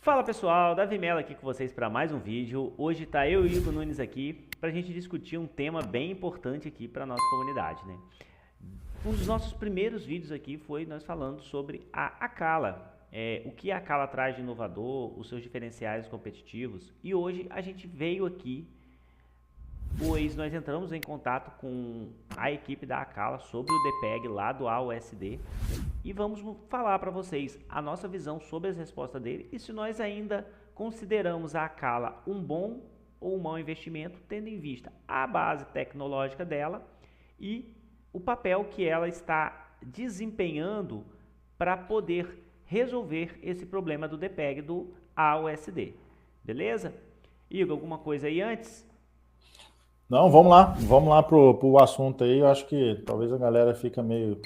Fala pessoal, Davi Mello aqui com vocês para mais um vídeo. Hoje tá eu e o Igor Nunes aqui para a gente discutir um tema bem importante aqui para nossa comunidade, né? Um dos nossos primeiros vídeos aqui foi nós falando sobre a Akala, o que a Akala traz de inovador, os seus diferenciais competitivos. E hoje a gente veio aqui, pois nós entramos em contato com a equipe da Akala sobre o DPEG lá do AUSD e vamos falar para vocês a nossa visão sobre as respostas dele e se nós ainda consideramos a Akala um bom ou um mau investimento, tendo em vista a base tecnológica dela e o papel que ela está desempenhando para poder resolver esse problema do DPEG do AUSD. Beleza? Igor, alguma coisa aí antes? Não, vamos lá pro assunto aí. Eu acho que talvez a galera fica meio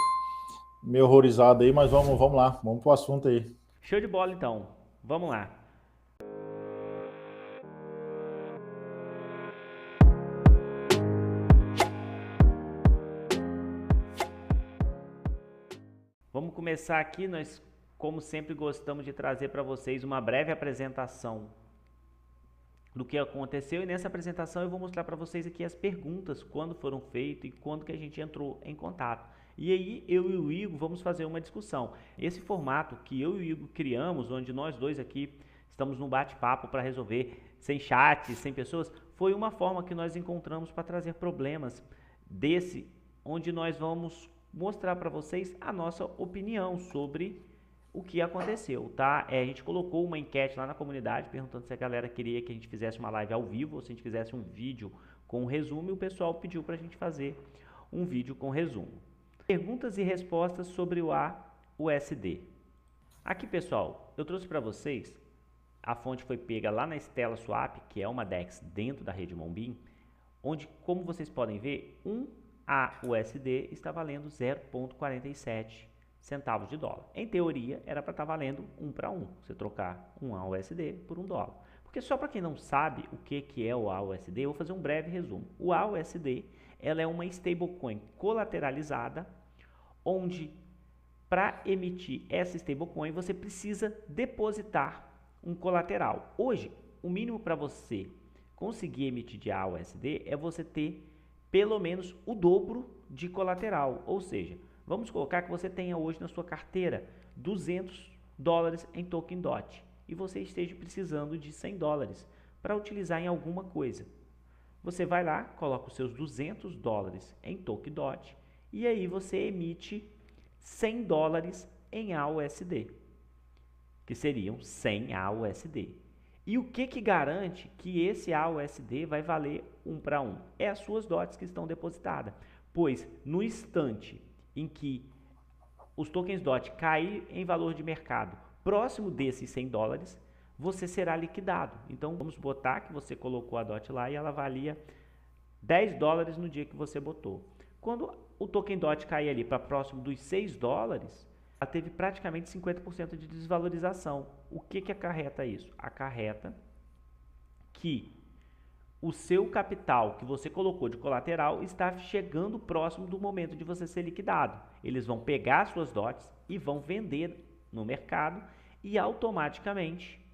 horrorizada aí, mas vamos lá, vamos pro assunto aí. Show de bola então, vamos lá. Vamos começar aqui, nós como sempre gostamos de trazer para vocês uma breve apresentação do que aconteceu e nessa apresentação eu vou mostrar para vocês aqui as perguntas, quando foram feitas e quando que a gente entrou em contato. E aí eu e o Igor vamos fazer uma discussão. Esse formato que eu e o Igor criamos, onde nós dois aqui estamos num bate-papo para resolver, sem chat, sem pessoas, foi uma forma que nós encontramos para trazer problemas desse, onde nós vamos mostrar para vocês a nossa opinião sobre o que aconteceu, tá? A gente colocou uma enquete lá na comunidade perguntando se a galera queria que a gente fizesse uma live ao vivo ou se a gente fizesse um vídeo com resumo e o pessoal pediu para a gente fazer um vídeo com resumo. Perguntas e respostas sobre o AUSD. Aqui, pessoal, eu trouxe para vocês, a fonte foi pega lá na Stella Swap, que é uma DEX dentro da rede Monbeam, onde, como vocês podem ver, um AUSD está valendo 0,47 centavos de dólar. Em teoria, era para estar valendo 1 para 1, você trocar um AUSD por $1. Porque só para quem não sabe o que é o AUSD, eu vou fazer um breve resumo. O AUSD ela é uma stablecoin colateralizada, onde para emitir essa stablecoin você precisa depositar um colateral. Hoje, o mínimo para você conseguir emitir de AUSD é você ter pelo menos o dobro de colateral, ou seja, vamos colocar que você tenha hoje na sua carteira $200 em token DOT e você esteja precisando de $100 para utilizar em alguma coisa. Você vai lá, coloca os seus $200 em token DOT e aí você emite $100 em AUSD, que seriam 100 AUSD. E o que garante que esse AUSD vai valer 1 para 1? É as suas DOTs que estão depositadas, pois no instante em que os tokens DOT caírem em valor de mercado próximo desses $100, você será liquidado. Então vamos botar que você colocou a DOT lá e ela valia $10 no dia que você botou. Quando o token DOT cair ali para próximo dos $6, ela teve praticamente 50% de desvalorização. O que acarreta isso? Acarreta que o seu capital que você colocou de colateral está chegando próximo do momento de você ser liquidado. Eles vão pegar suas DOTs e vão vender no mercado e automaticamente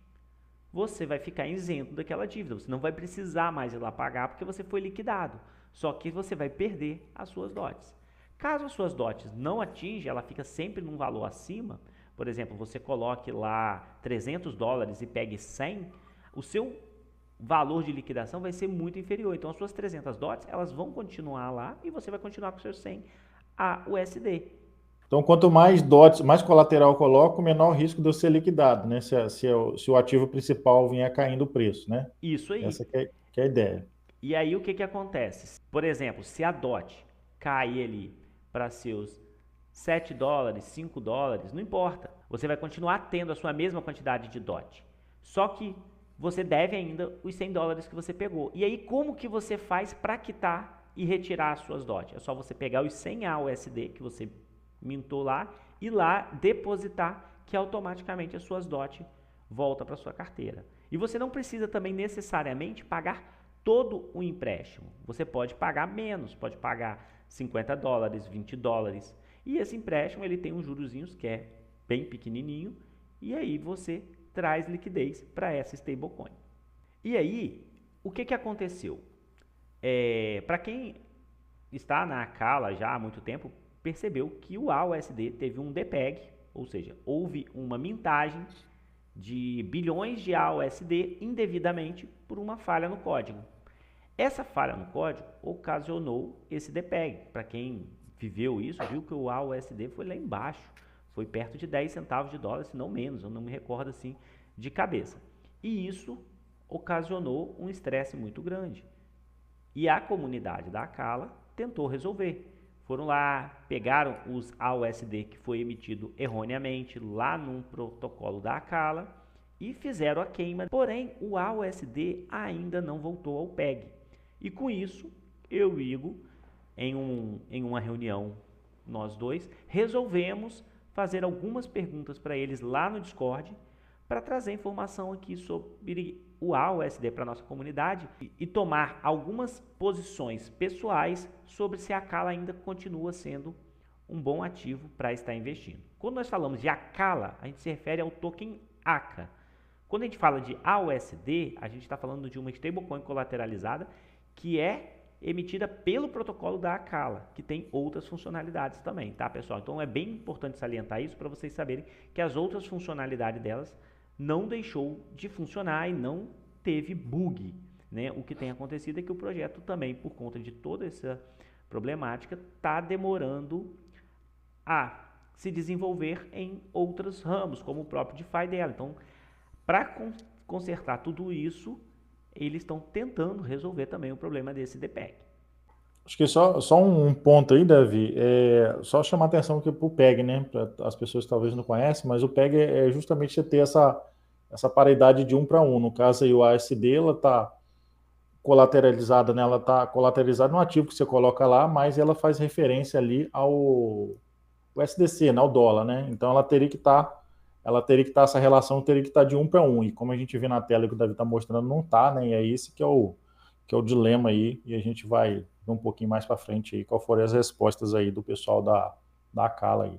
você vai ficar isento daquela dívida. Você não vai precisar mais ir lá pagar porque você foi liquidado. Só que você vai perder as suas DOTs. Caso as suas DOTs não atinjam, ela fica sempre num valor acima. Por exemplo, você coloque lá $300 e pegue 100, o seu valor de liquidação vai ser muito inferior. Então, as suas 300 DOTs, elas vão continuar lá e você vai continuar com seus 100 AUSD. Então, quanto mais DOTs, mais colateral eu coloco, menor o risco de eu ser liquidado, né? Se o ativo principal vier caindo o preço, né? Isso aí. Essa que é a ideia. E aí, o que acontece? Por exemplo, se a DOT cair ali para seus $7, $5, não importa. Você vai continuar tendo a sua mesma quantidade de DOT. Só que você deve ainda os $100 que você pegou. E aí, como que você faz para quitar e retirar as suas DOT? É só você pegar os 100 AUSD que você mintou lá e lá depositar, que automaticamente as suas DOT voltam para sua carteira. E você não precisa também necessariamente pagar todo o empréstimo. Você pode pagar menos, pode pagar $50, $20. E esse empréstimo ele tem uns jurozinhos que é bem pequenininho e aí você traz liquidez para essa stablecoin. E aí, o que aconteceu? Para quem está na Acala já há muito tempo, percebeu que o AUSD teve um depeg, ou seja, houve uma mintagem de bilhões de AUSD indevidamente por uma falha no código. Essa falha no código ocasionou esse depeg. Para quem viveu isso, viu que o AUSD foi lá embaixo, foi perto de 10 centavos de dólar, se não menos, eu não me recordo assim de cabeça. E isso ocasionou um estresse muito grande. E a comunidade da Acala tentou resolver. Foram lá, pegaram os AUSD que foi emitido erroneamente lá num protocolo da Acala e fizeram a queima. Porém, o AUSD ainda não voltou ao PEG. E com isso, eu e Igor, em uma reunião, nós dois, resolvemos fazer algumas perguntas para eles lá no Discord para trazer informação aqui sobre o AUSD para a nossa comunidade e tomar algumas posições pessoais sobre se a Acala ainda continua sendo um bom ativo para estar investindo. Quando nós falamos de Acala, a gente se refere ao token ACA. Quando a gente fala de AUSD, a gente está falando de uma stablecoin colateralizada que é emitida pelo protocolo da Acala, que tem outras funcionalidades também, tá, pessoal? Então é bem importante salientar isso para vocês saberem que as outras funcionalidades delas não deixou de funcionar e não teve bug, né? O que tem acontecido é que o projeto também, por conta de toda essa problemática, está demorando a se desenvolver em outros ramos, como o próprio DeFi dela. Então, para consertar tudo isso, eles estão tentando resolver também o problema desse depeg. Acho que só um ponto aí, Davi, só chamar atenção aqui para o PEG, né? Pra as pessoas que talvez não conhecem, mas o PEG é justamente ter essa paridade de 1 para 1. No caso aí, o ASD, ela está colateralizada, né? Ela está colateralizada no ativo que você coloca lá, mas ela faz referência ali ao USDC, né? Ao dólar, né? Então ela teria que estar, essa relação teria que estar de 1 para 1. E como a gente vê na tela que o Davi está mostrando, não está, né? E é esse que é o dilema aí, e a gente vai ver um pouquinho mais para frente aí, qual foram as respostas aí do pessoal da Acala aí.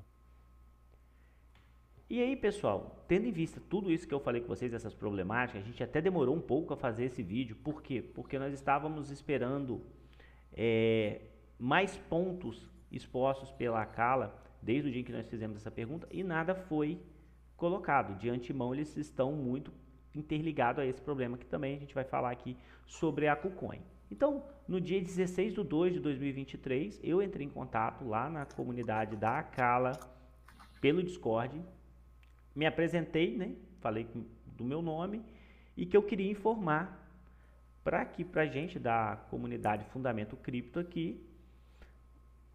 E aí, pessoal, tendo em vista tudo isso que eu falei com vocês, essas problemáticas, a gente até demorou um pouco a fazer esse vídeo. Por quê? Porque nós estávamos esperando mais pontos expostos pela Acala desde o dia em que nós fizemos essa pergunta e nada foi colocado. De antemão, eles estão muito interligados a esse problema que também a gente vai falar aqui sobre a KuCoin. Então, no dia 16/2/2023, eu entrei em contato lá na comunidade da Acala pelo Discord, me apresentei, né? Falei do meu nome e que eu queria informar para a gente da comunidade Fundamento Cripto aqui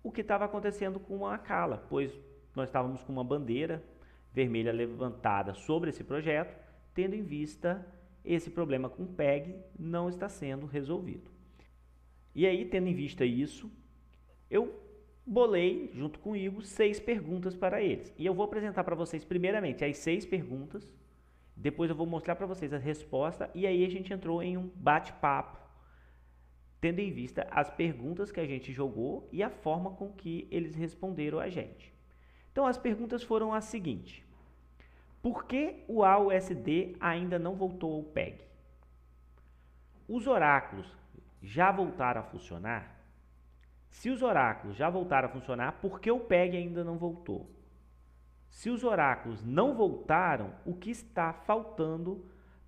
o que estava acontecendo com a Acala, pois nós estávamos com uma bandeira vermelha levantada sobre esse projeto, tendo em vista esse problema com o PEG não está sendo resolvido. E aí, tendo em vista isso, eu bolei, junto com o Igor, 6 perguntas para eles. E eu vou apresentar para vocês, primeiramente, as 6 perguntas, depois eu vou mostrar para vocês a resposta, e aí a gente entrou em um bate-papo, tendo em vista as perguntas que a gente jogou e a forma com que eles responderam a gente. Então, as perguntas foram as seguintes. Por que o AUSD ainda não voltou ao PEG? Os oráculos já voltaram a funcionar? Se os oráculos já voltaram a funcionar, por que o PEG ainda não voltou? Se os oráculos não voltaram, o que está faltando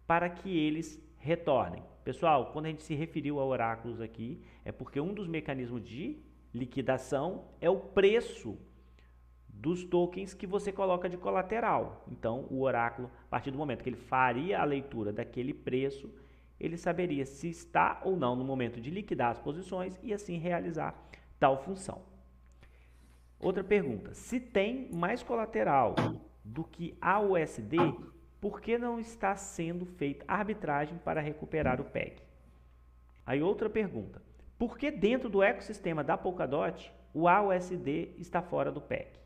para que eles retornem? Pessoal, quando a gente se referiu a oráculos aqui, é porque um dos mecanismos de liquidação é o preço dos tokens que você coloca de colateral. Então, o oráculo, a partir do momento que ele faria a leitura daquele preço, ele saberia se está ou não no momento de liquidar as posições e assim realizar tal função. Outra pergunta, se tem mais colateral do que AUSD, por que não está sendo feita arbitragem para recuperar o PEG? Aí outra pergunta, por que dentro do ecossistema da Polkadot o AUSD está fora do PEG?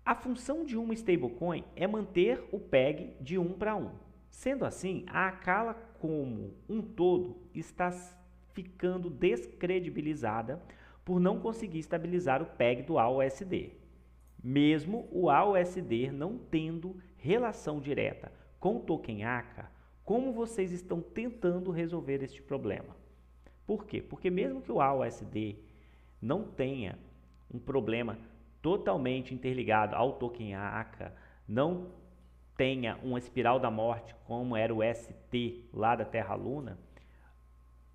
A função de uma stablecoin é manter o PEG de 1 para 1. Sendo assim, a Acala como um todo está ficando descredibilizada por não conseguir estabilizar o PEG do AUSD, mesmo o AUSD não tendo relação direta com o token ACA, como vocês estão tentando resolver este problema? Por quê? Porque mesmo que o AUSD não tenha um problema totalmente interligado ao token ACA, não tenha uma espiral da morte como era o ST lá da Terra Luna,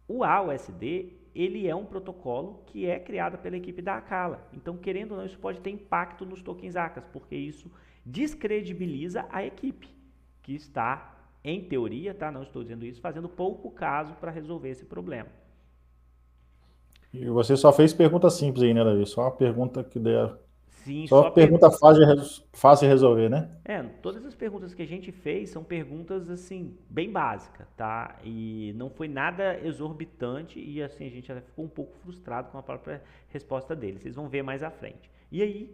o AUSD ele é um protocolo que é criado pela equipe da Acala. Então, querendo ou não, isso pode ter impacto nos tokens ACAs, porque isso descredibiliza a equipe, que está, em teoria, tá? Não estou dizendo isso, fazendo pouco caso para resolver esse problema. E você só fez pergunta simples aí, né, Davi? Só uma pergunta que der. Sim, Só pergunta fácil de resolver, né? Todas as perguntas que a gente fez são perguntas, assim, bem básicas, tá? E não foi nada exorbitante e, assim, a gente até ficou um pouco frustrado com a própria resposta deles. Vocês vão ver mais à frente. E aí,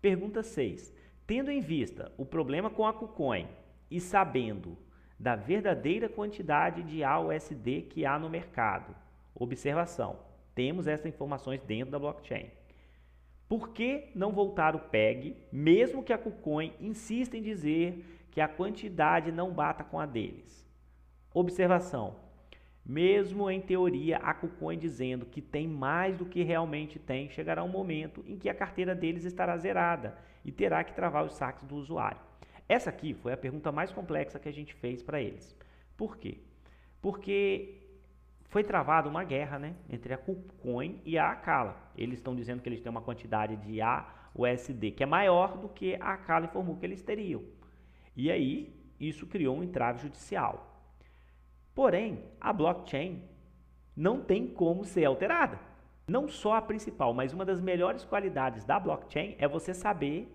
pergunta 6. Tendo em vista o problema com a KuCoin e sabendo da verdadeira quantidade de AUSD que há no mercado, observação, temos essas informações dentro da blockchain. Por que não voltar o PEG, mesmo que a KuCoin insista em dizer que a quantidade não bata com a deles? Observação. Mesmo em teoria, a KuCoin dizendo que tem mais do que realmente tem, chegará um momento em que a carteira deles estará zerada e terá que travar os saques do usuário. Essa aqui foi a pergunta mais complexa que a gente fez para eles. Por quê? Porque foi travada uma guerra, né, entre a KuCoin e a Acala. Eles estão dizendo que eles têm uma quantidade de AUSD que é maior do que a Acala informou que eles teriam. E aí, isso criou um entrave judicial. Porém, a blockchain não tem como ser alterada. Não só a principal, mas uma das melhores qualidades da blockchain é você saber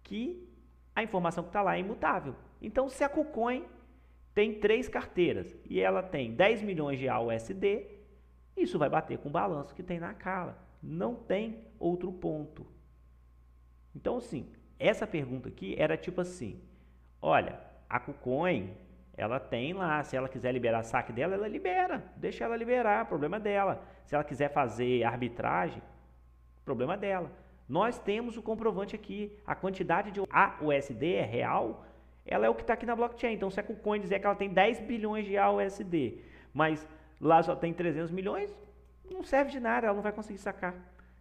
que a informação que está lá é imutável. Então, se a KuCoin tem 3 carteiras e ela tem 10 milhões de AUSD, isso vai bater com o balanço que tem na Acala. Não tem outro ponto. Então, assim, essa pergunta aqui era tipo assim, olha, a KuCoin, ela tem lá, se ela quiser liberar saque dela, ela libera, deixa ela liberar, problema dela. Se ela quiser fazer arbitragem, problema dela. Nós temos o comprovante aqui, a quantidade de AUSD é real, ela é o que está aqui na blockchain. Então, se a KuCoin dizer que ela tem 10 bilhões de AUSD, mas lá só tem 300 milhões, não serve de nada, ela não vai conseguir sacar.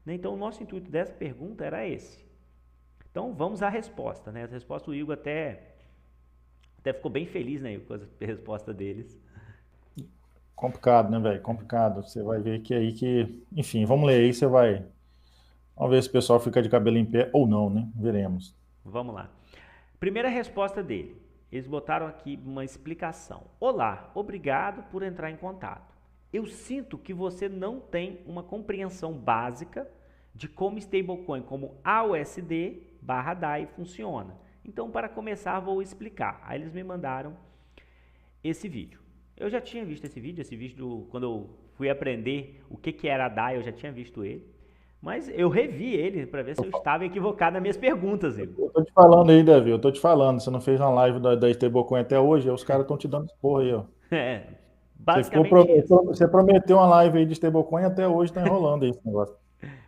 Então, o nosso intuito dessa pergunta era esse. Então, vamos à resposta. A resposta do Igor até ficou bem feliz, né, com a resposta deles. Complicado, né, velho? Complicado. Você vai ver que aí que... Enfim, vamos ler aí, você vai... Vamos ver se o pessoal fica de cabelo em pé ou não, né? Veremos. Vamos lá. Primeira resposta dele. Eles botaram aqui uma explicação. Olá, obrigado por entrar em contato. Eu sinto que você não tem uma compreensão básica de como stablecoin como AUSD/DAI funciona. Então, para começar, vou explicar. Aí eles me mandaram esse vídeo. Eu já tinha visto esse vídeo quando eu fui aprender o que era a DAI, eu já tinha visto ele. Mas eu revi ele para ver se eu estava equivocado nas minhas perguntas. Igor. Eu tô te falando aí, Davi, eu tô te falando. Você não fez uma live da stablecoin até hoje, aí os caras estão te dando porra aí, ó. Basicamente você prometeu uma live aí de stablecoin até hoje, tá enrolando aí esse negócio.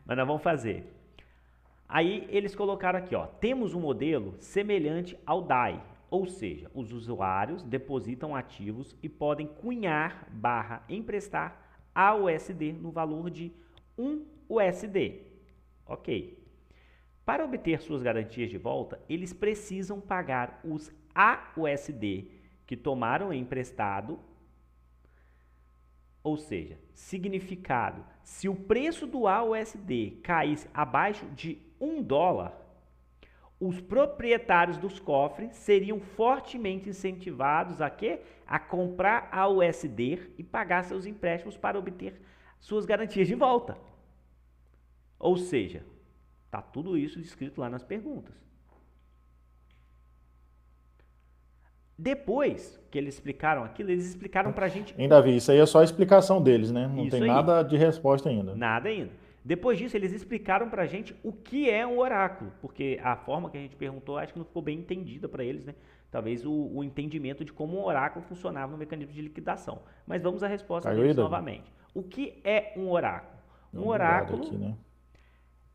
Mas nós vamos fazer. Aí eles colocaram aqui, ó, temos um modelo semelhante ao DAI, ou seja, os usuários depositam ativos e podem cunhar/emprestar AUSD no valor de 1 USD. Ok. Para obter suas garantias de volta, eles precisam pagar os AUSD que tomaram emprestado, ou seja, significado, se o preço do AUSD caísse abaixo de $1, os proprietários dos cofres seriam fortemente incentivados a quê? A comprar AUSD e pagar seus empréstimos para obter suas garantias de volta. Ou seja, está tudo isso descrito lá nas perguntas. Depois que eles explicaram aquilo, eles explicaram para a gente... Hein, Davi, isso aí é só a explicação deles, né? Não Isso tem aí. nada de resposta ainda. Nada ainda. Depois disso, eles explicaram para a gente o que é um oráculo, porque a forma que a gente perguntou, acho que não ficou bem entendida para eles, né? Talvez o entendimento de como um oráculo funcionava no mecanismo de liquidação. Mas vamos à resposta deles novamente. O que é um oráculo? Um oráculo... Aqui, né?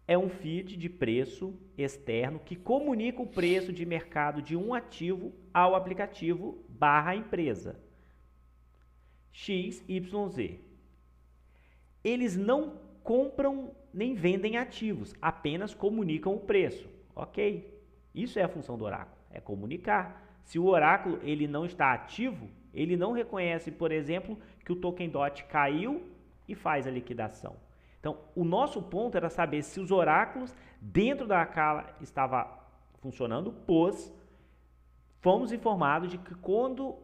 é um feed de preço externo que comunica o preço de mercado de um ativo ao aplicativo barra empresa XYZ. Eles não compram nem vendem ativos, apenas comunicam o preço. Ok? Isso é a função do oráculo, é comunicar. Se o oráculo ele não está ativo, ele não reconhece, por exemplo, que o token DOT caiu e faz a liquidação. Então, o nosso ponto era saber se os oráculos dentro da Acala estavam funcionando, pois fomos informados de que quando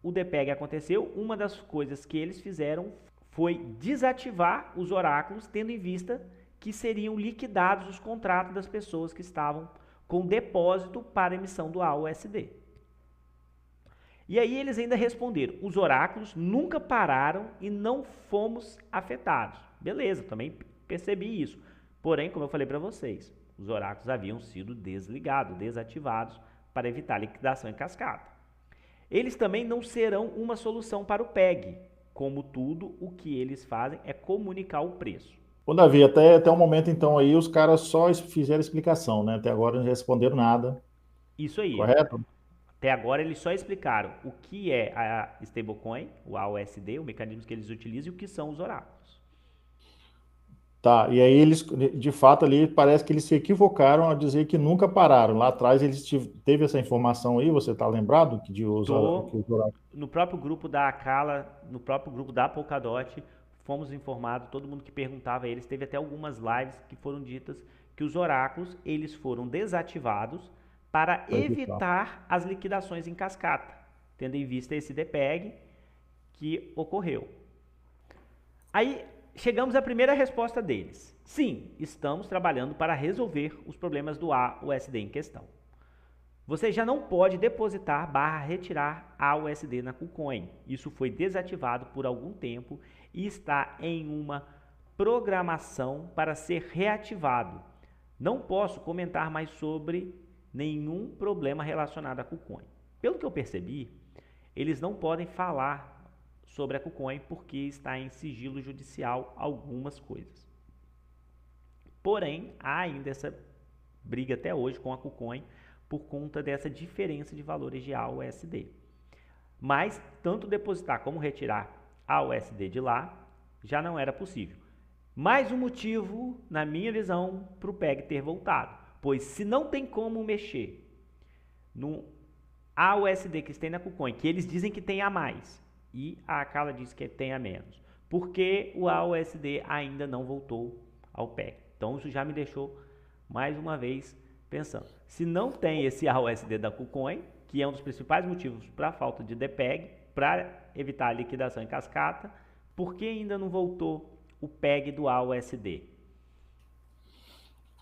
o DPEG aconteceu, uma das coisas que eles fizeram foi desativar os oráculos, tendo em vista que seriam liquidados os contratos das pessoas que estavam com depósito para emissão do AUSD. E aí eles ainda responderam, os oráculos nunca pararam e não fomos afetados. Beleza, também percebi isso. Porém, como eu falei para vocês, os oráculos haviam sido desligados, desativados para evitar liquidação em cascata. Eles também não serão uma solução para o PEG, como tudo o que eles fazem é comunicar o preço. Ô, Davi, até o momento então aí os caras só fizeram explicação, né? Até agora não responderam nada. Isso aí. Correto? Até agora eles só explicaram o que é a stablecoin, o AUSD, o mecanismo que eles utilizam e o que são os oráculos. Tá, e aí eles, de fato, ali parece que eles se equivocaram a dizer que nunca pararam. Lá atrás eles teve essa informação aí, você tá lembrado? Que No próprio grupo da Acala, no próprio grupo da Polkadot, fomos informados, todo mundo que perguntava a eles, teve até algumas lives que foram ditas que os oráculos, eles foram desativados para evitar as liquidações em cascata, tendo em vista esse DPEG que ocorreu. Aí chegamos à primeira resposta deles. Sim, estamos trabalhando para resolver os problemas do AUSD em questão. Você já não pode depositar / retirar AUSD na KuCoin. Isso foi desativado por algum tempo e está em uma programação para ser reativado. Não posso comentar mais sobre nenhum problema relacionado à KuCoin. Pelo que eu percebi, eles não podem falar sobre a KuCoin porque está em sigilo judicial algumas coisas. Porém, há ainda essa briga até hoje com a KuCoin por conta dessa diferença de valores de AUSD. Mas, tanto depositar como retirar AUSD de lá, já não era possível. Mais um motivo, na minha visão, para o PEG ter voltado. Pois se não tem como mexer no AUSD que tem na KuCoin, que eles dizem que tem a mais, e a Acala diz que tem a menos, porque o AUSD ainda não voltou ao PEG. Então, isso já me deixou, mais uma vez, pensando. Se não tem esse AUSD da KuCoin, que é um dos principais motivos para a falta de DPEG, para evitar a liquidação em cascata, por que ainda não voltou o PEG do AUSD?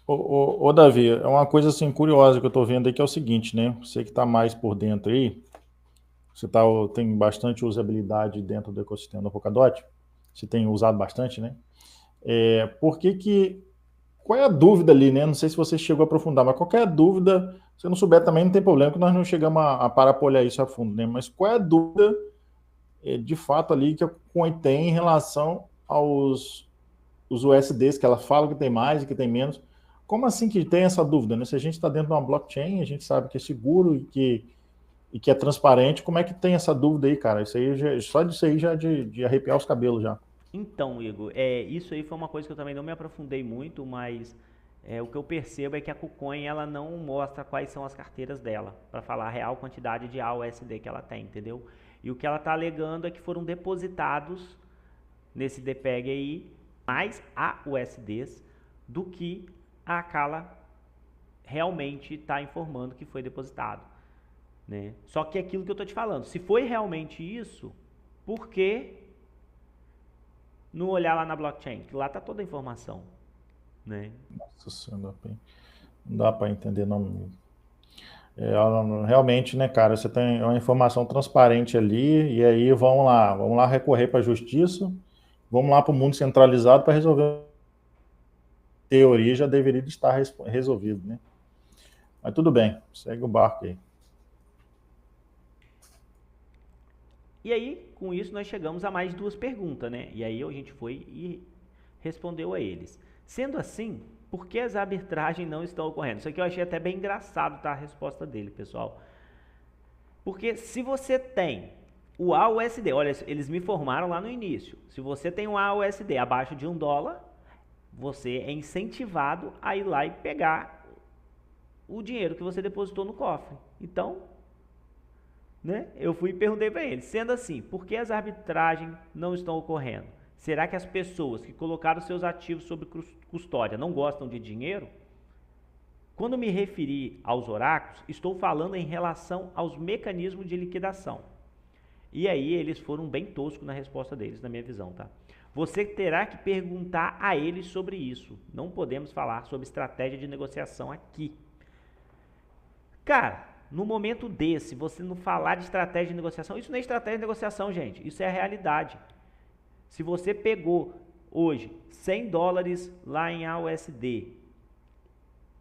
Ô, Davi, é uma coisa assim curiosa que eu estou vendo aí, que é o seguinte, né? Você que está mais por dentro aí, você tem bastante usabilidade dentro do ecossistema da Polkadot, você tem usado bastante, né? Qual é a dúvida ali, né? Não sei se você chegou a aprofundar, mas qualquer dúvida, se não souber também não tem problema, que nós não chegamos a parar para olhar isso a fundo, né? Mas qual é a dúvida, de fato, ali que a KuCoin tem em relação aos USDs, que ela fala que tem mais e que tem menos? Como assim que tem essa dúvida, né? Se a gente está dentro de uma blockchain, a gente sabe que é seguro e que é transparente, como é que tem essa dúvida aí, cara? Isso aí só disso aí já de arrepiar os cabelos já. Então, Igor, isso aí foi uma coisa que eu também não me aprofundei muito, mas o que eu percebo é que a KuCoin ela não mostra quais são as carteiras dela, para falar a real quantidade de AUSD que ela tem, entendeu? E o que ela está alegando é que foram depositados nesse DPEG aí mais AUSDs do que a Acala realmente está informando que foi depositado, né? Só que é aquilo que eu estou te falando, se foi realmente isso, por que não olhar lá na blockchain? Que lá está toda a informação, né? Nossa Senhora, não dá para entender não. Realmente, né, cara, você tem uma informação transparente ali, e aí vamos lá recorrer para a justiça, vamos lá para o mundo centralizado para resolver. A teoria já deveria estar resolvido, né? Mas tudo bem, segue o barco aí. E aí, com isso, nós chegamos a mais duas perguntas, né? E aí a gente foi e respondeu a eles. Sendo assim, por que as arbitragens não estão ocorrendo? Isso aqui eu achei até bem engraçado, tá? A resposta dele, pessoal. Porque se você tem o AUSD, olha, eles me informaram lá no início. Se você tem um AUSD abaixo de $1, você é incentivado a ir lá e pegar o dinheiro que você depositou no cofre. Então, né, eu fui e perguntei para ele, sendo assim, por que as arbitragens não estão ocorrendo? Será que as pessoas que colocaram seus ativos sob custódia não gostam de dinheiro? Quando me referi aos oráculos, estou falando em relação aos mecanismos de liquidação. E aí eles foram bem toscos na resposta deles, na minha visão, tá? Você terá que perguntar a eles sobre isso. Não podemos falar sobre estratégia de negociação aqui. Cara, no momento desse, você não falar de estratégia de negociação, isso não é estratégia de negociação, gente. Isso é a realidade. Se você pegou hoje $100 lá em AUSD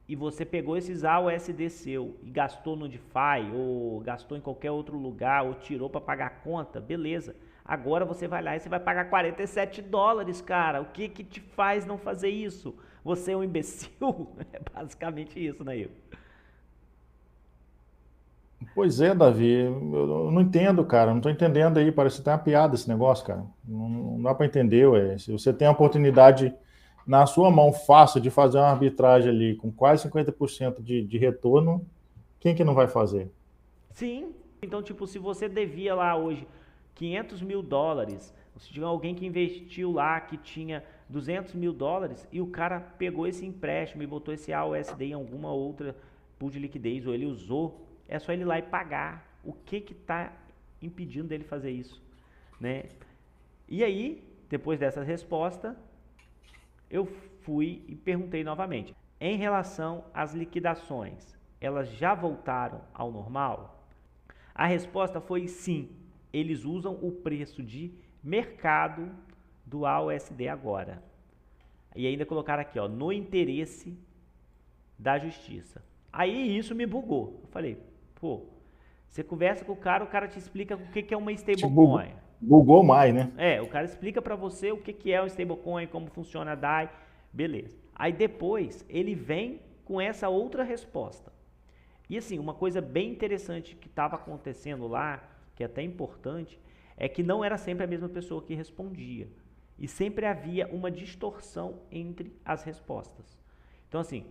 e você pegou esses AUSD seu e gastou no DeFi ou gastou em qualquer outro lugar ou tirou para pagar a conta, beleza. Agora você vai lá e você vai pagar $47, cara. O que que te faz não fazer isso? Você é um imbecil? É basicamente isso, né, Igor? Pois é, Davi, eu não entendo, cara, não estou entendendo aí, parece que tem uma piada esse negócio, cara. Não dá para entender, ué. Se você tem a oportunidade na sua mão fácil de fazer uma arbitragem ali com quase 50% de retorno, quem que não vai fazer? Sim. Então, tipo, se você devia lá hoje $500 mil, se tiver alguém que investiu lá que tinha $200 mil e o cara pegou esse empréstimo e botou esse AUSD em alguma outra pool de liquidez ou ele usou, é só ele ir lá e pagar. O que que está impedindo dele fazer isso, né? E aí, depois dessa resposta, eu fui e perguntei novamente. Em relação às liquidações, elas já voltaram ao normal? A resposta foi sim. Eles usam o preço de mercado do AUSD agora. E ainda colocaram aqui, ó, no interesse da justiça. Aí isso me bugou. Eu falei, pô, você conversa com o cara te explica o que é uma stablecoin. Bugou mais, né? O cara explica para você o que é um stablecoin, como funciona a DAI, beleza. Aí depois ele vem com essa outra resposta. E assim, uma coisa bem interessante que estava acontecendo lá, que é até importante, é que não era sempre a mesma pessoa que respondia. E sempre havia uma distorção entre as respostas. Então assim,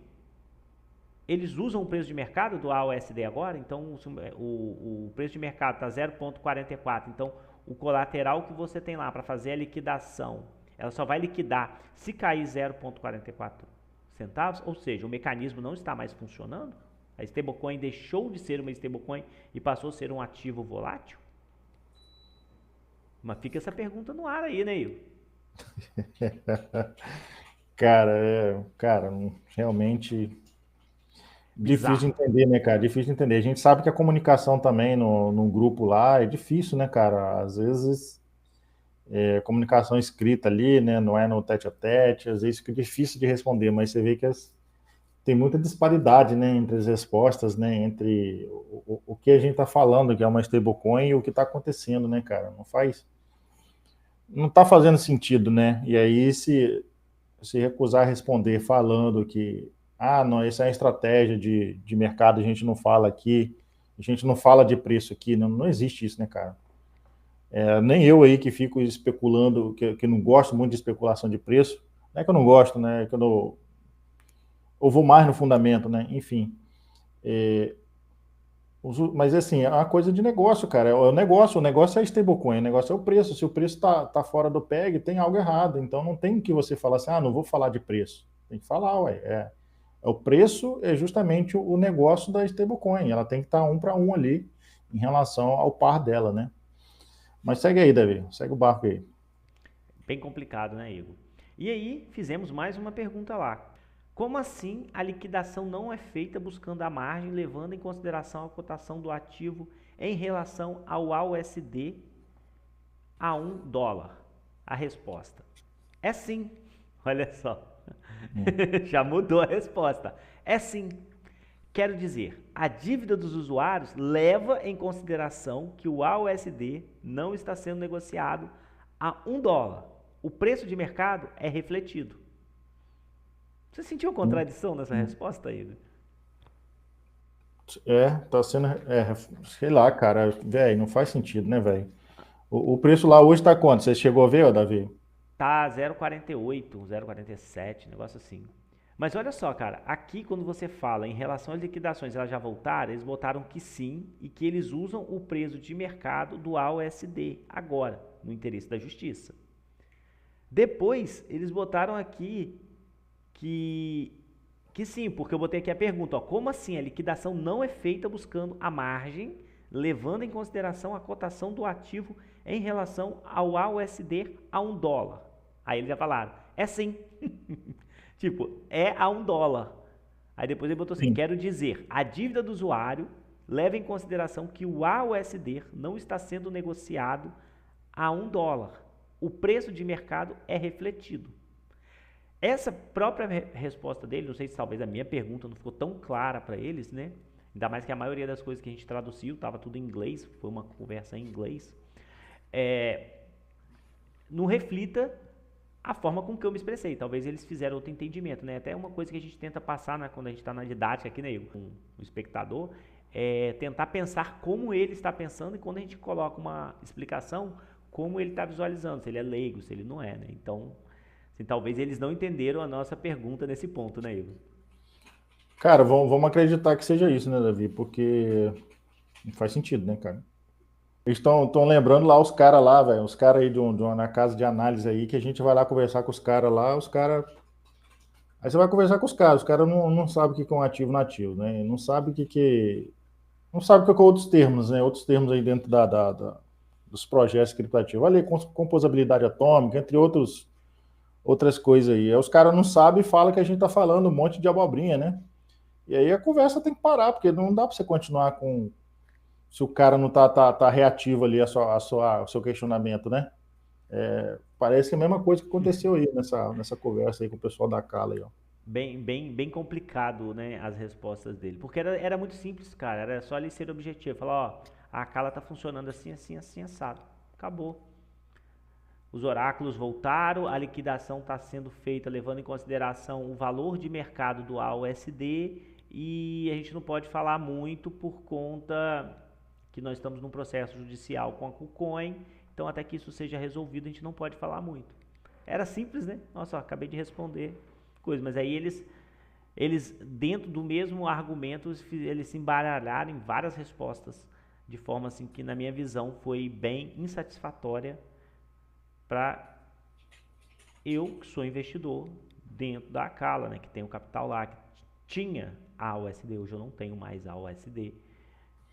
eles usam o preço de mercado do AUSD agora, então o preço de mercado está 0,44, então o colateral que você tem lá para fazer a liquidação, ela só vai liquidar se cair 0,44 centavos, ou seja, o mecanismo não está mais funcionando, a stablecoin deixou de ser uma stablecoin e passou a ser um ativo volátil? Mas fica essa pergunta no ar aí, né, Igor? Cara, realmente Bizarro. difícil de entender, né, cara? Difícil de entender. A gente sabe que a comunicação também no grupo lá é difícil, né, cara? Às vezes, comunicação escrita ali, né, não é no tete-a-tete, às vezes fica difícil de responder, mas você vê que tem muita disparidade, né, entre as respostas, né, entre o que a gente está falando, que é uma stablecoin, e o que está acontecendo, né, cara? Não está fazendo sentido, né? E aí, se recusar a responder falando que não, essa é a estratégia de mercado, a gente não fala aqui, a gente não fala de preço aqui, não existe isso, né, cara? Nem eu aí que fico especulando, que não gosto muito de especulação de preço, não é que eu não gosto, né, é que eu vou mais no fundamento, né, enfim. Mas assim, é uma coisa de negócio, cara, o negócio é stablecoin, o negócio é o preço, se o preço tá fora do PEG, tem algo errado, então não tem que você falar assim, não vou falar de preço, tem que falar, o preço é justamente o negócio da stablecoin, ela tem que estar 1 para 1 ali em relação ao par dela, né? Mas segue aí, Davi, segue o barco aí. Bem complicado, né, Igor? E aí, fizemos mais uma pergunta lá. Como assim a liquidação não é feita buscando a margem, levando em consideração a cotação do ativo em relação ao AUSD a $1? A resposta é sim. Olha só. Já mudou a resposta. É sim. Quero dizer, a dívida dos usuários leva em consideração que o AUSD não está sendo negociado a $1. O preço de mercado é refletido. Você sentiu contradição nessa resposta, Igor? Tá sendo, sei lá, cara, velho, não faz sentido, né, velho? O preço lá hoje tá quanto? Você chegou a ver, ó, Davi? Tá 0,48, 0,47, negócio assim. Mas olha só, cara, aqui quando você fala em relação às liquidações, elas já voltaram, eles botaram que sim e que eles usam o preço de mercado do AUSD agora, no interesse da justiça. Depois, eles botaram aqui que sim, porque eu botei aqui a pergunta, ó, como assim a liquidação não é feita buscando a margem, levando em consideração a cotação do ativo em relação ao AUSD a $1? Aí eles já falaram, é sim. Tipo, é a $1. Aí depois ele botou assim, Sim. quero dizer, a dívida do usuário leva em consideração que o AUSD não está sendo negociado a $1. O preço de mercado é refletido. Essa própria resposta dele, não sei se talvez a minha pergunta não ficou tão clara para eles, né? Ainda mais que a maioria das coisas que a gente traduziu estava tudo em inglês, foi uma conversa em inglês. Não reflita a forma com que eu me expressei. Talvez eles fizeram outro entendimento, né? Até uma coisa que a gente tenta passar, né, quando a gente está na didática aqui, né, com o espectador, é tentar pensar como ele está pensando e quando a gente coloca uma explicação, como ele está visualizando, se ele é leigo, se ele não é, né? Então, assim, talvez eles não entenderam a nossa pergunta nesse ponto, né, Igor? Cara, vamos acreditar que seja isso, né, Davi? Porque não faz sentido, né, cara? Eles estão lembrando lá os caras lá, velho. Os caras aí na casa de análise aí, que a gente vai lá conversar com os caras lá, os caras. Aí você vai conversar com os caras não sabem o que é um ativo nativo, né? Não sabem o que. Não sabem o que é outros termos, né? Outros termos aí dentro dos projetos criptativos. Olha aí, composabilidade atômica, entre outras coisas aí. Aí os caras não sabem e falam que a gente tá falando um monte de abobrinha, né? E aí a conversa tem que parar, porque não dá para você continuar com. Se o cara não tá reativo ali o seu questionamento, né? Parece que é a mesma coisa que aconteceu aí nessa conversa aí com o pessoal da Cala aí, ó. Bem complicado, né, as respostas dele. Porque era muito simples, cara. Era só ele ser objetivo. Falar, ó, a Cala tá funcionando assim, assim, assim, assado. Acabou. Os oráculos voltaram, a liquidação está sendo feita levando em consideração o valor de mercado do AUSD e a gente não pode falar muito por conta que nós estamos num processo judicial com a KuCoin, então até que isso seja resolvido a gente não pode falar muito. Era simples, né? Nossa, ó, acabei de responder coisa, mas aí eles dentro do mesmo argumento, eles se embaralharam em várias respostas, de forma assim que na minha visão foi bem insatisfatória para eu que sou investidor dentro da Cala, né, que tem o capital lá, que tinha a USD, hoje eu não tenho mais a USD.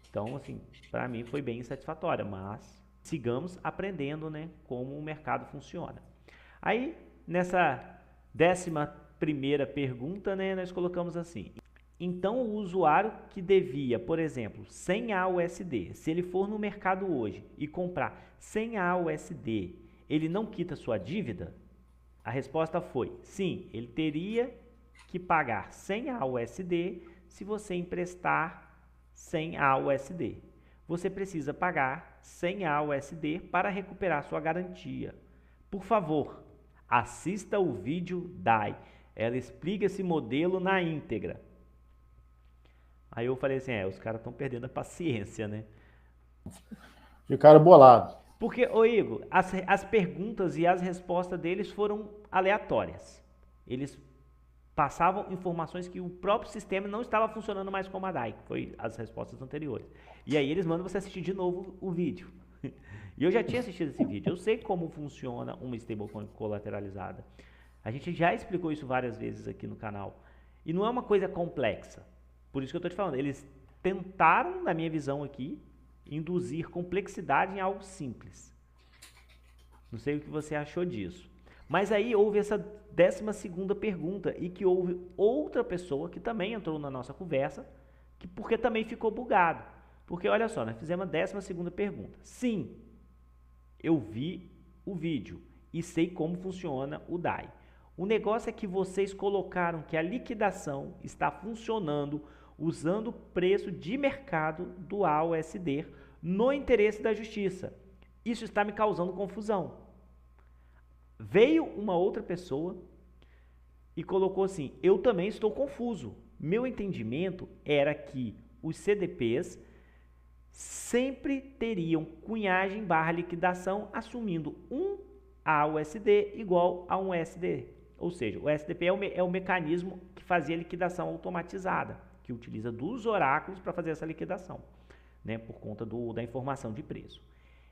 Então, assim, para mim foi bem insatisfatória, mas sigamos aprendendo, né, como o mercado funciona. Aí, nessa 11ª pergunta, né, nós colocamos assim: então o usuário que devia, por exemplo, 100 AUSD, se ele for no mercado hoje e comprar 100 AUSD, ele não quita sua dívida? A resposta foi sim, ele teria que pagar 100 AUSD se você emprestar 100 AUSD. Você precisa pagar 100 AUSD para recuperar sua garantia. Por favor, assista o vídeo DAI. Ela explica esse modelo na íntegra. Aí eu falei assim, os caras estão perdendo a paciência, né? Ficaram bolados. Porque, ô Igor, as perguntas e as respostas deles foram aleatórias. Eles passavam informações que o próprio sistema não estava funcionando mais como a DAI, que foi as respostas anteriores. E aí eles mandam você assistir de novo o vídeo. E eu já tinha assistido esse vídeo, eu sei como funciona uma stablecoin colateralizada. A gente já explicou isso várias vezes aqui no canal. E não é uma coisa complexa. Por isso que eu estou te falando, eles tentaram, na minha visão aqui, induzir complexidade em algo simples. Não sei o que você achou disso. Mas aí houve essa 12ª pergunta e que houve outra pessoa que também entrou na nossa conversa, porque também ficou bugado. Porque olha só, nós fizemos a 12ª pergunta. Sim, eu vi o vídeo e sei como funciona o DAI. O negócio é que vocês colocaram que a liquidação está funcionando usando o preço de mercado do AUSD no interesse da justiça. Isso está me causando confusão. Veio uma outra pessoa e colocou assim: eu também estou confuso. Meu entendimento era que os CDPs sempre teriam cunhagem barra liquidação assumindo um AUSD igual a um USD. Ou seja, o SDP é o mecanismo que fazia liquidação automatizada, que utiliza dos oráculos para fazer essa liquidação, né, por conta da informação de preço.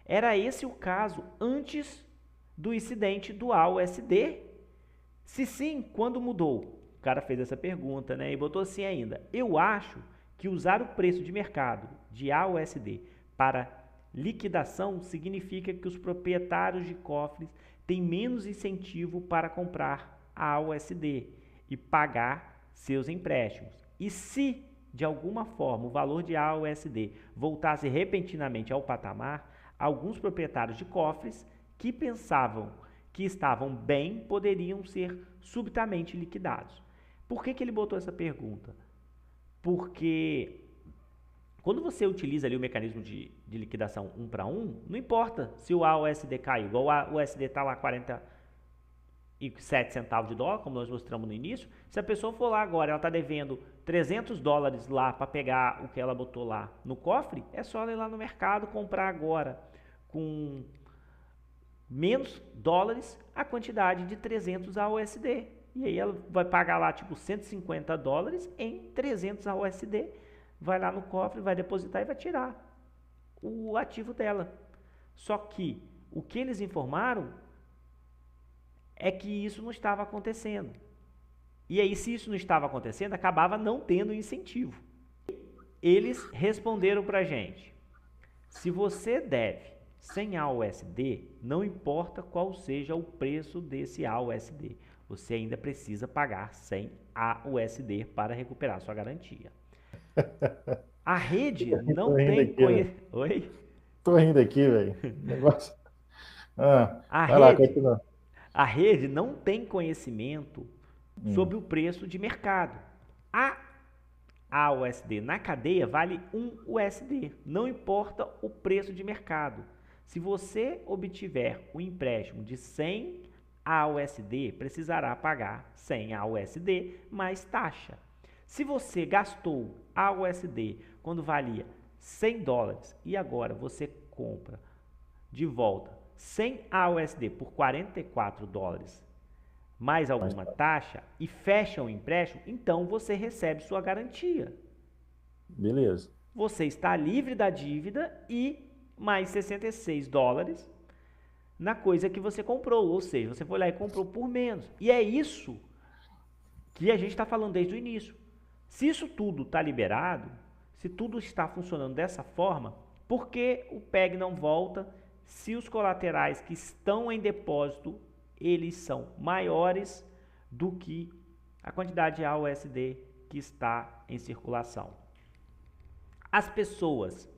Era esse o caso antes do incidente do AUSD? Se sim, quando mudou? O cara fez essa pergunta, né, e botou assim ainda: eu acho que usar o preço de mercado de AUSD para liquidação significa que os proprietários de cofres têm menos incentivo para comprar AUSD e pagar seus empréstimos. E se, de alguma forma, o valor de AUSD voltasse repentinamente ao patamar, alguns proprietários de cofres que pensavam que estavam bem poderiam ser subitamente liquidados. Por que ele botou essa pergunta? Porque quando você utiliza ali o mecanismo de liquidação 1 para 1, não importa se o AUSD caiu, igual o USD está lá 47 centavos de dólar, como nós mostramos no início. Se a pessoa for lá agora, ela está devendo $300 lá para pegar o que ela botou lá no cofre, é só ela ir lá no mercado comprar agora com menos dólares a quantidade de 300 AUSD. E aí ela vai pagar lá tipo $150 em 300 AUSD, vai lá no cofre, vai depositar e vai tirar o ativo dela. Só que o que eles informaram é que isso não estava acontecendo. E aí, se isso não estava acontecendo, acabava não tendo incentivo. Eles responderam para a gente: se você deve 100 AUSD, não importa qual seja o preço desse AUSD, você ainda precisa pagar 100 AUSD para recuperar sua garantia. A rede não tem conhecimento. Oi? Tô rindo aqui, velho. Negócio. A rede não tem conhecimento sobre o preço de mercado. A AUSD na cadeia vale 1 USD, não importa o preço de mercado. Se você obtiver um empréstimo de 100 AUSD, precisará pagar 100 AUSD mais taxa. Se você gastou AUSD quando valia $100 e agora você compra de volta 100 AUSD por $44 mais alguma taxa e fecha o empréstimo, então você recebe sua garantia. Beleza. Você está livre da dívida e mais $66 na coisa que você comprou, ou seja, você foi lá e comprou por menos. E é isso que a gente está falando desde o início. Se isso tudo está liberado, se tudo está funcionando dessa forma, por que o PEG não volta se os colaterais que estão em depósito, eles são maiores do que a quantidade de AUSD que está em circulação? As pessoas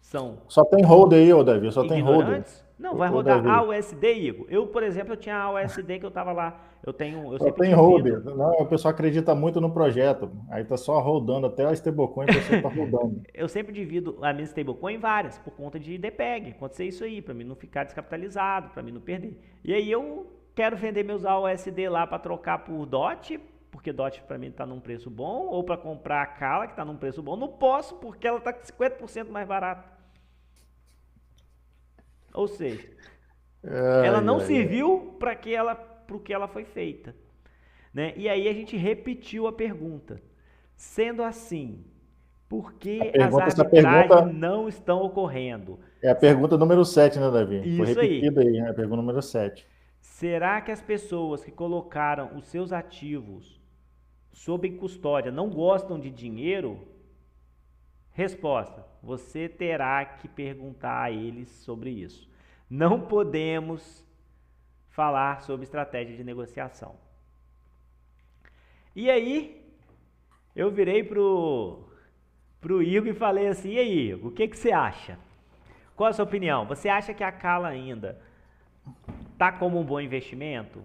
são só tem hold aí, ô Davi, só tem hold. Não, vai rodar AUSD, Igor. Eu, por exemplo, eu tinha AUSD que eu estava lá. Eu só tem hold. Não, o pessoal acredita muito no projeto. Aí tá só rodando até a stablecoin, o pessoal tá rodando. Eu sempre divido a minha stablecoin em várias, por conta de DPEG. Acontecer isso aí, para mim não ficar descapitalizado, para mim não perder. E aí eu quero vender meus AUSD lá para trocar por DOT, porque DOT para mim está num preço bom, ou para comprar a Cala, que está num preço bom. Não posso, porque ela está 50% mais barata. Ou seja, ela não serviu para o que ela foi feita, né? E aí a gente repetiu a pergunta. Sendo assim, por que as arbitragens não estão ocorrendo? É a pergunta número 7, né, Davi? Isso foi repetida aí, a pergunta número 7. Será que as pessoas que colocaram os seus ativos sob custódia não gostam de dinheiro? Resposta: você terá que perguntar a eles sobre isso. Não podemos falar sobre estratégia de negociação. E aí, eu virei pro Igor e falei assim: e aí, Igor, o que você acha? Qual a sua opinião? Você acha que a Cala ainda está como um bom investimento?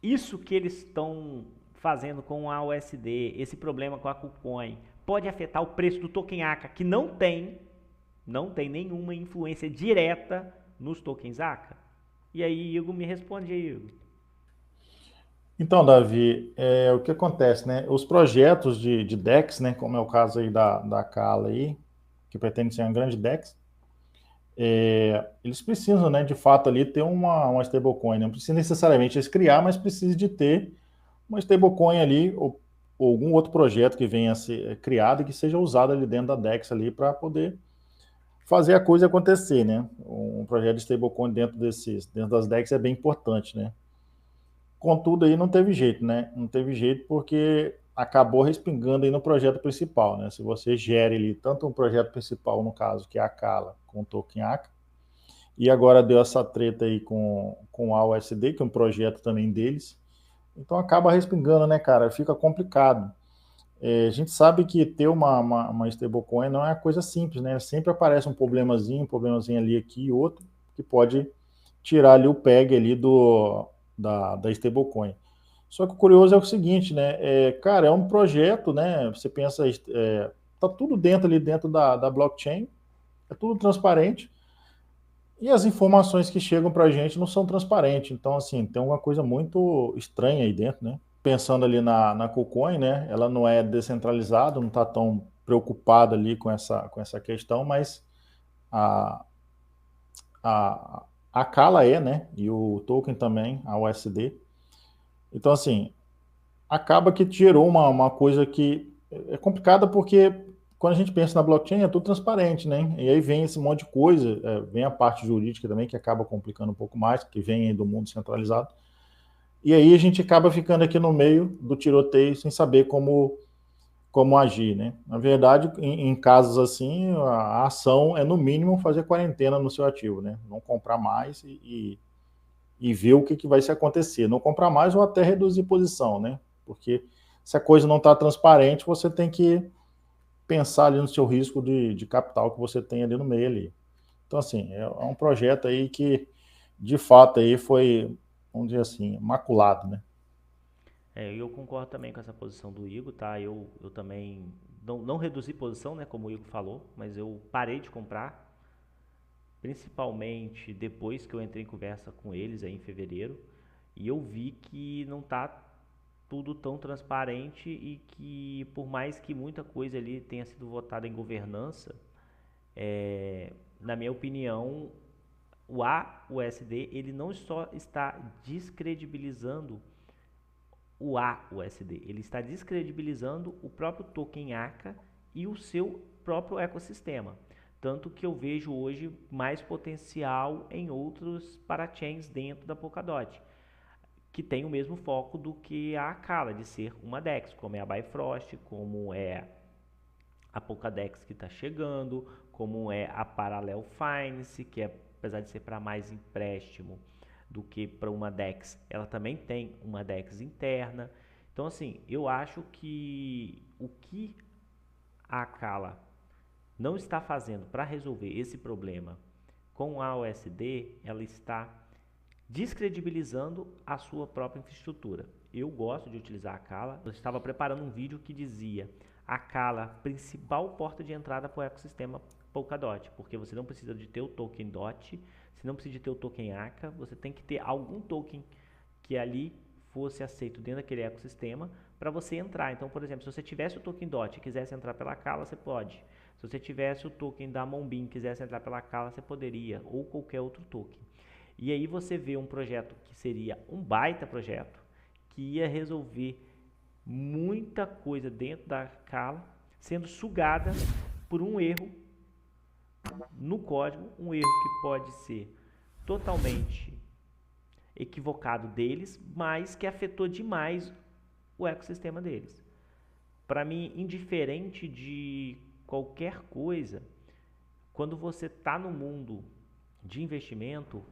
Isso que eles estão fazendo com a USD, esse problema com a KuCoin, pode afetar o preço do token ACA, que não tem nenhuma influência direta nos tokens ACA? E aí, Igor, me responde aí, Igor. Então, Davi, o que acontece, né? Os projetos de DEX, né, como é o caso aí da Cala aí, que pretende ser uma grande DEX, eles precisam, né, de fato ali ter uma stablecoin. Não precisa necessariamente eles criar, mas precisa de ter uma stablecoin ali ou algum outro projeto que venha a ser criado e que seja usado ali dentro da DEX ali para poder fazer a coisa acontecer, né? Um projeto de stablecoin dentro das DEX é bem importante, né? Contudo, aí não teve jeito, né? Não teve jeito porque acabou respingando aí no projeto principal, né? Se você gere ali tanto um projeto principal, no caso, que é a Cala, com o token ACA, e agora deu essa treta aí com a USD, que é um projeto também deles, então acaba respingando, né, cara? Fica complicado. A gente sabe que ter uma stablecoin não é uma coisa simples, né? Sempre aparece um problemazinho ali aqui e outro, que pode tirar ali o PEG ali da stablecoin. Só que o curioso é o seguinte, né? Cara, é um projeto, né? Você pensa, tá tudo dentro ali dentro da blockchain, é tudo transparente, e as informações que chegam para a gente não são transparentes. Então, assim, tem uma coisa muito estranha aí dentro, né? Pensando ali na KuCoin, né? Ela não é descentralizada, não está tão preocupada ali com essa questão, mas a, a Kala é, né? E o token também, a USD. Então, assim, acaba que gerou uma coisa que é complicada porque quando a gente pensa na blockchain é tudo transparente, né? E aí vem esse monte de coisa, vem a parte jurídica também que acaba complicando um pouco mais, que vem do mundo centralizado. E aí a gente acaba ficando aqui no meio do tiroteio sem saber como agir, né? Na verdade, em casos assim, a ação é no mínimo fazer quarentena no seu ativo, né? Não comprar mais e ver o que vai se acontecer. Não comprar mais ou até reduzir posição, né? Porque se a coisa não está transparente, você tem que pensar ali no seu risco de capital que você tem ali no meio ali. Então, assim, é um projeto aí que, de fato, aí foi, vamos dizer assim, maculado, né? Eu concordo também com essa posição do Igor, tá? Eu também não reduzi posição, né, como o Igor falou, mas eu parei de comprar, principalmente depois que eu entrei em conversa com eles aí em fevereiro, e eu vi que não tá tudo tão transparente e que por mais que muita coisa ali tenha sido votada em governança, na minha opinião, o AUSD ele não só está descredibilizando o AUSD, ele está descredibilizando o próprio token ACA e o seu próprio ecossistema. Tanto que eu vejo hoje mais potencial em outros parachains dentro da Polkadot, que tem o mesmo foco do que a Acala, de ser uma DEX, como é a Bifrost, como é a Polkadex que está chegando, como é a Parallel Finance, que apesar de ser para mais empréstimo do que para uma DEX, ela também tem uma DEX interna. Então, assim, eu acho que o que a Acala não está fazendo para resolver esse problema com a USD, ela está descredibilizando a sua própria infraestrutura. Eu gosto de utilizar a Kala. Eu estava preparando um vídeo que dizia a Kala, principal porta de entrada para o ecossistema Polkadot, porque você não precisa de ter o token DOT, você não precisa de ter o token ACA, você tem que ter algum token que ali fosse aceito dentro daquele ecossistema para você entrar. Então, por exemplo, se você tivesse o token DOT e quisesse entrar pela Kala, você pode. Se você tivesse o token da Monbeam e quisesse entrar pela Kala, você poderia, ou qualquer outro token. E aí você vê um projeto que seria um baita projeto, que ia resolver muita coisa dentro da Scala, sendo sugada por um erro no código, um erro que pode ser totalmente equivocado deles, mas que afetou demais o ecossistema deles. Para mim, indiferente de qualquer coisa, quando você está no mundo de investimento,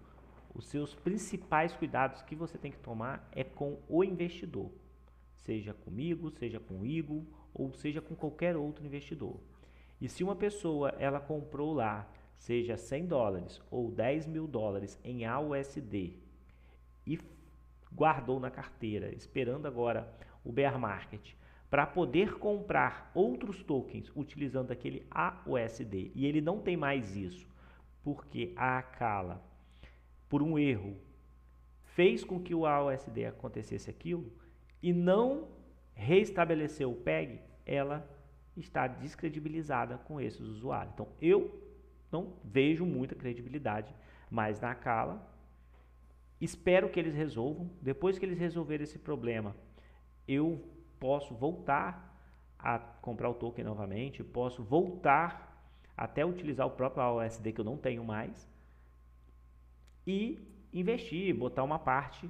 os seus principais cuidados que você tem que tomar é com o investidor, seja comigo, seja com o Igor ou seja com qualquer outro investidor. E se uma pessoa ela comprou lá, seja $100 ou $10.000 em AUSD e guardou na carteira, esperando agora o bear market para poder comprar outros tokens utilizando aquele AUSD e ele não tem mais isso, porque a Acala por um erro, fez com que o AOSD acontecesse aquilo e não reestabeleceu o PEG, ela está descredibilizada com esses usuários. Então, eu não vejo muita credibilidade mais na Acala. Espero que eles resolvam. Depois que eles resolverem esse problema, eu posso voltar a comprar o token novamente, posso voltar até utilizar o próprio AOSD que eu não tenho mais e investir, botar uma parte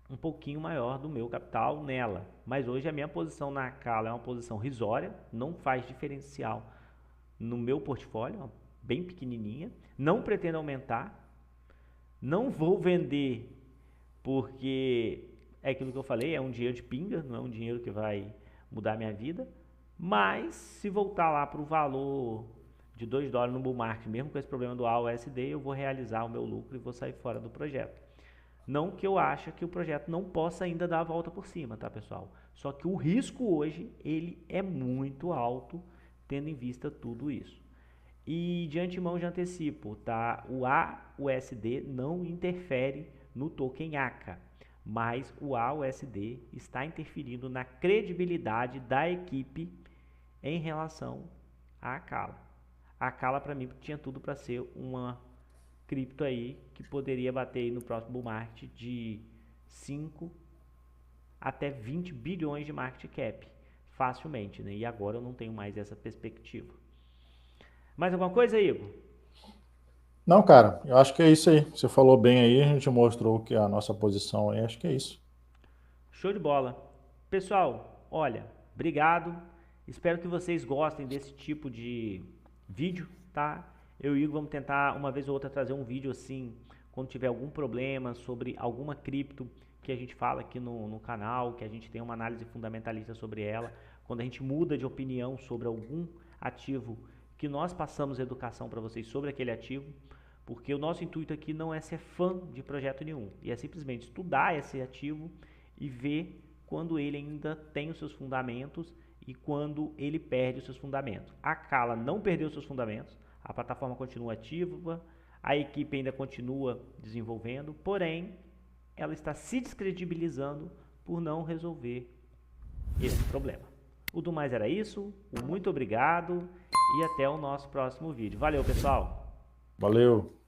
um pouquinho maior do meu capital nela. Mas hoje a minha posição na Acala é uma posição risória, não faz diferencial no meu portfólio, bem pequenininha, não pretendo aumentar, não vou vender porque é aquilo que eu falei, é um dinheiro de pinga, não é um dinheiro que vai mudar a minha vida, mas se voltar lá para o valor de $2 no bull market, mesmo com esse problema do AUSD, eu vou realizar o meu lucro e vou sair fora do projeto. Não que eu ache que o projeto não possa ainda dar a volta por cima, tá, pessoal? Só que o risco hoje, ele é muito alto, tendo em vista tudo isso. E de antemão já antecipo, tá? O AUSD não interfere no token ACA, mas o AUSD está interferindo na credibilidade da equipe em relação à Acala. A Acala, para mim, tinha tudo para ser uma cripto aí que poderia bater aí no próximo bull market de 5 até 20 bilhões de market cap, facilmente, né? E agora eu não tenho mais essa perspectiva. Mais alguma coisa, Igor? Não, cara, eu acho que é isso aí. Você falou bem aí, a gente mostrou que a nossa posição aí, acho que é isso. Show de bola. Pessoal, olha, obrigado. Espero que vocês gostem desse tipo de vídeo, tá? Eu e o Igor vamos tentar uma vez ou outra trazer um vídeo assim, quando tiver algum problema sobre alguma cripto que a gente fala aqui no canal, que a gente tem uma análise fundamentalista sobre ela, quando a gente muda de opinião sobre algum ativo que nós passamos educação para vocês sobre aquele ativo, porque o nosso intuito aqui não é ser fã de projeto nenhum, e é simplesmente estudar esse ativo e ver quando ele ainda tem os seus fundamentos e quando ele perde os seus fundamentos. A Acala não perdeu os seus fundamentos, a plataforma continua ativa, a equipe ainda continua desenvolvendo, porém, ela está se descredibilizando por não resolver esse problema. O do mais era isso, muito obrigado e até o nosso próximo vídeo. Valeu, pessoal! Valeu!